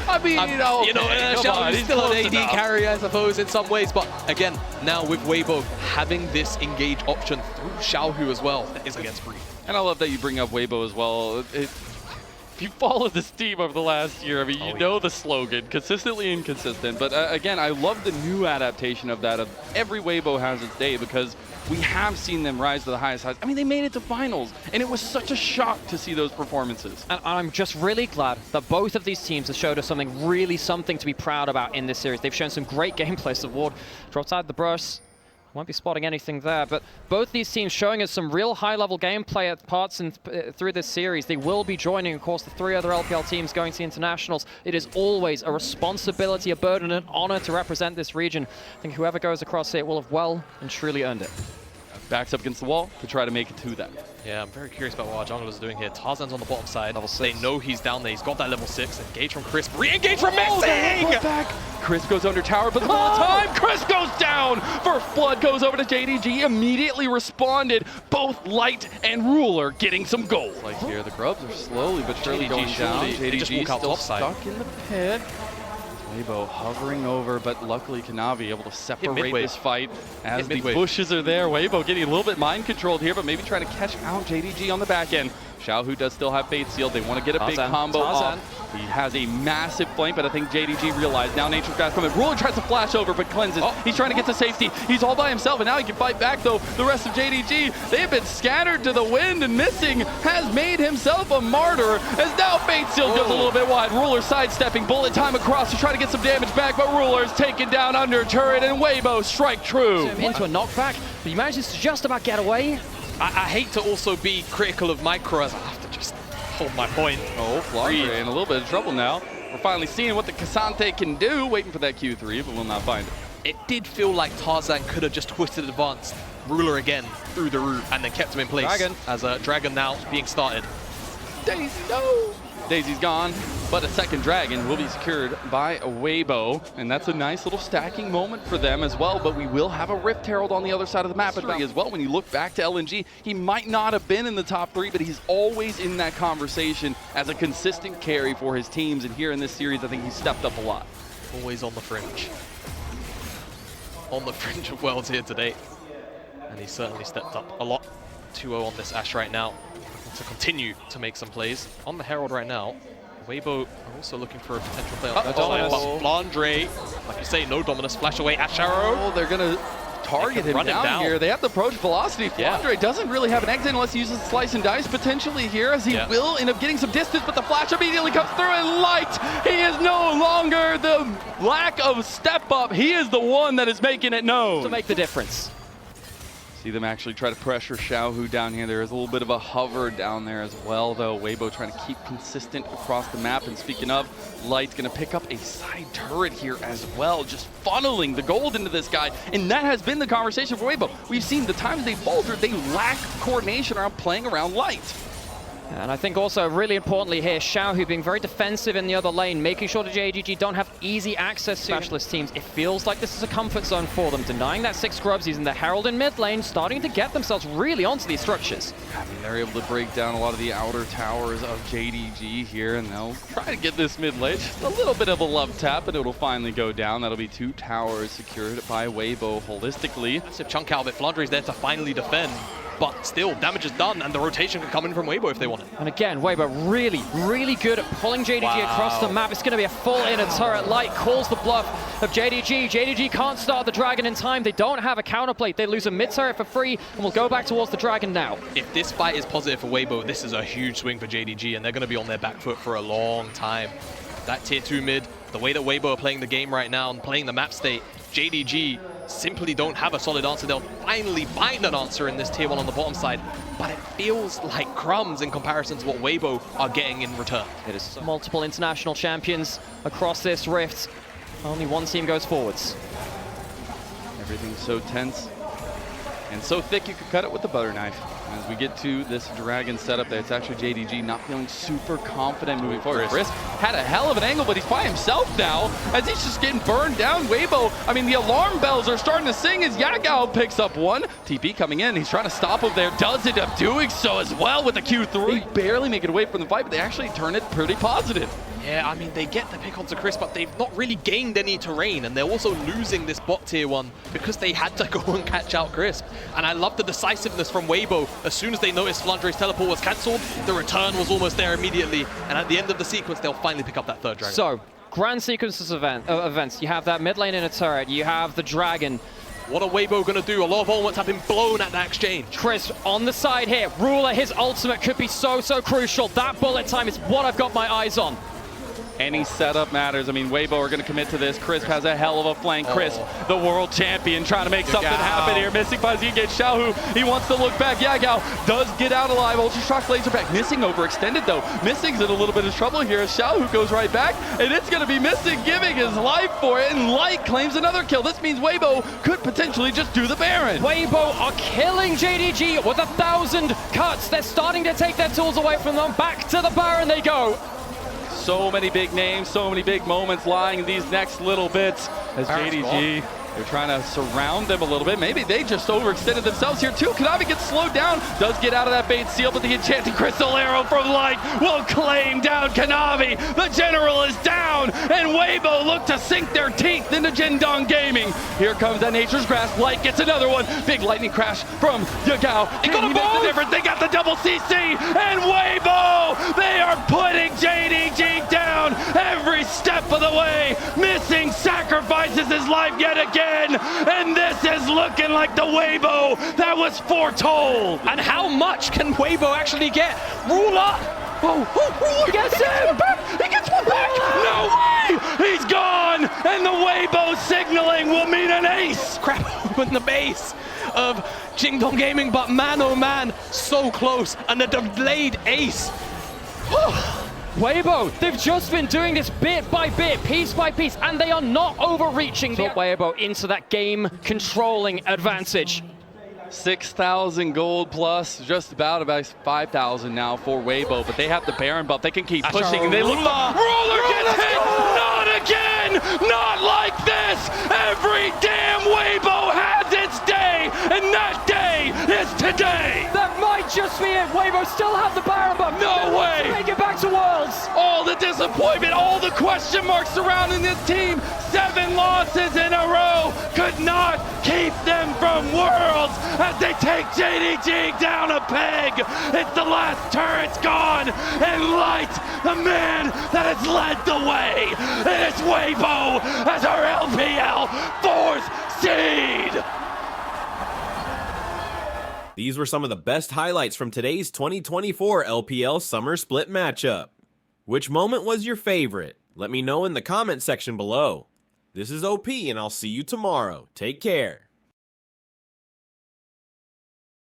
I mean, he's still an AD carry, I suppose, in some ways. But again, now with Weibo having this engage option through Xiaohu as well, that is against Bree. And I love that you bring up Weibo as well. If you followed this team over the last year, I mean, you know the slogan, consistently inconsistent. But again, I love the new adaptation of that, of every Weibo has its day, because we have seen them rise to the highest heights. I mean, they made it to finals, and it was such a shock to see those performances. And I'm just really glad that both of these teams have showed us something to be proud about in this series. They've shown some great gameplay. So Ward drops out the brush. Won't be spotting anything there, but both these teams showing us some real high-level gameplay at parts through this series. They will be joining, of course, the 3 other LPL teams going to the internationals. It is always a responsibility, a burden, an honor to represent this region. I think whoever goes across it will have well and truly earned it. Backs up against the wall to try to make it to that. Yeah, I'm very curious about what our junglers are doing here. Tarzan's on the bottom side. Level 6. They know he's down there. He's got that level 6. Engage from Chris. Re-engage from Missing! Back. Chris goes under tower, but the whole time, Chris goes down! First blood goes over to JDG, immediately responded. Both Light and Ruler getting some gold. Like here, the grubs are slowly but surely JDG going down. they just walk out still topside. stuck in the pit. Weibo hovering over, but luckily Kanavi able to separate this fight as the bushes are there. Weibo getting a little bit mind controlled here, but maybe trying to catch out JDG on the back end. Xiaohu does still have Fate Sealed. They want to get a big combo off. He has a massive flank, but I think JDG realized now Nature's Grasp coming. Ruler tries to flash over, but cleanses. He's trying to get to safety. He's all by himself, and now he can fight back, though. The rest of JDG, they have been scattered to the wind, and Missing has made himself a martyr, as now Fate Sealed goes a little bit wide. Ruler sidestepping, bullet time across to try to get some damage back, but Ruler is taken down under turret, and Weibo strike true. Into a knockback, but he manages to just about get away. I hate to also be critical of Micro, as I have to just hold my point. Oh, Flogger in a little bit of trouble now. We're finally seeing what the Cassante can do, waiting for that Q3, but we'll not find it. It did feel like Tarzan could have just twisted advanced Ruler again through the root and then kept him in place. Dragon. As a Dragon now being started. Daisy, no! Daisy's gone, but a second Dragon will be secured by Weibo, and that's a nice little stacking moment for them as well, but we will have a Rift Herald on the other side of the map as well. When you look back to LNG, he might not have been in the top 3, but he's always in that conversation as a consistent carry for his teams, and here in this series, I think he's stepped up a lot. Always on the fringe. On the fringe of Worlds here today. And he certainly stepped up a lot. 2-0 on this Ashe right now. To continue to make some plays. On the Herald right now, Weibo are also looking for a potential play on the side, but Flandre, like you say, no Dominus, flash away at Sharrow. Oh, they're going to target him down here. They have the approach velocity. Flandre doesn't really have an exit unless he uses slice and dice potentially here, as he will end up getting some distance, but the flash immediately comes through, and Light, he is no longer the lack of step up. He is the one that is making it known. To make the difference. See them actually try to pressure Xiaohu down here. There is a little bit of a hover down there as well, though. Weibo trying to keep consistent across the map. And speaking of, Light's going to pick up a side turret here as well, just funneling the gold into this guy. And that has been the conversation for Weibo. We've seen the times they faltered, they lack coordination around playing around Light. And I think also really importantly here, Xiaohu being very defensive in the other lane, making sure the JDG don't have easy access to specialist teams. It feels like this is a comfort zone for them. Denying that 6 grubs, using the Herald in mid lane, starting to get themselves really onto these structures. I mean, they're able to break down a lot of the outer towers of JDG here, and they'll try to get this mid lane. Just a little bit of a love tap, and it'll finally go down. That'll be 2 towers secured by Weibo holistically. Massive chunk out of it. Flandre's there to finally defend. But still, damage is done, and the rotation can come in from Weibo if they want it. And again, Weibo really, really good at pulling JDG across the map. It's going to be a full inner turret. Light calls the bluff of JDG. JDG can't start the Dragon in time. They don't have a counterplate. They lose a mid turret for free, and we'll go back towards the Dragon now. If this fight is positive for Weibo, this is a huge swing for JDG, and they're going to be on their back foot for a long time. That tier 2 mid, the way that Weibo are playing the game right now and playing the map state, JDG simply don't have a solid answer. They'll finally find an answer in this tier 1 on the bottom side, but it feels like crumbs in comparison to what Weibo are getting in return. It is multiple international champions across this rift. Only one team goes forwards. Everything's so tense and so thick you could cut it with a butter knife. As we get to this Dragon setup there, it's actually JDG not feeling super confident moving forward. Chris had a hell of an angle, but he's by himself now as he's just getting burned down. Weibo, I mean, the alarm bells are starting to sing as Yagao picks up one. TP coming in, he's trying to stop him there, does end up doing so as well with the Q3. They barely make it away from the fight, but they actually turn it pretty positive. Yeah, I mean, they get the pick onto Chris, but they've not really gained any terrain, and they're also losing this bot tier 1 because they had to go and catch out Crisp. And I love the decisiveness from Weibo. As soon as they noticed Flandre's teleport was cancelled, the return was almost there immediately, and at the end of the sequence, they'll finally pick up that third dragon. So, grand sequences of events. You have that mid lane in a turret, you have the dragon. What are Weibo going to do? A lot of elements have been blown at that exchange. Chris on the side here. Ruler, his ultimate could be so crucial. That bullet time is what I've got my eyes on. Any setup matters. I mean, Weibo are going to commit to this. Crisp has a hell of a flank. Crisp, the world champion, trying to make something happen here. Missing finds he gets Xiaohu. He wants to look back. Yagao does get out alive. Ultra Shock blades are back. Missing overextended, though. Missing's in a little bit of trouble here as Xiaohu goes right back. And it's going to be Missing giving his life for it. And Light claims another kill. This means Weibo could potentially just do the Baron. Weibo are killing JDG with 1,000 cuts. They're starting to take their tools away from them. Back to the Baron they go. So many big names, so many big moments lying in these next little bits as JDG, they're trying to surround them a little bit. Maybe they just overextended themselves here too. Kanavi gets slowed down, does get out of that bait seal, but the enchanted crystal arrow from Light will claim down Kanavi. The general is down, and Weibo look to sink their teeth into Jindong Gaming. Here comes that Nature's Grasp. Light gets another one. Big lightning crash from Yagao. He makes the difference. They got the double CC, and Weibo, they are putting JDG down every step of the way. Missing sacrifices his life yet again. And this is looking like the Weibo that was foretold. And how much can Weibo actually get? Ruler! Ruler gets him! He gets one back! No way! He's gone! And the Weibo signaling will mean an ace! Crap open the base of Jingdong Gaming, but man oh man, so close. And a delayed ace. Weibo, they've just been doing this bit by bit, piece by piece, and they are not overreaching the Weibo into that game-controlling advantage. 6,000 gold plus, just about 5,000 now for Weibo, but they have the Baron buff. They can keep pushing. And they look. Ruler gets hit! Not again! Not like this! Every damn Weibo has its day, and that day is today! That might just be it. Weibo still have the Baron buff. No way! Make it back to Worlds. All the disappointment, all the question marks surrounding this team. 7 losses in a row could not keep them from Worlds as they take JDG down a peg. It's the last turret's gone, and Light, the man that has led the way, and it's Weibo as our LPL 4th seed. These were some of the best highlights from today's 2024 LPL Summer Split matchup. Which moment was your favorite? Let me know in the comment section below. This is OP, and I'll see you tomorrow. Take care.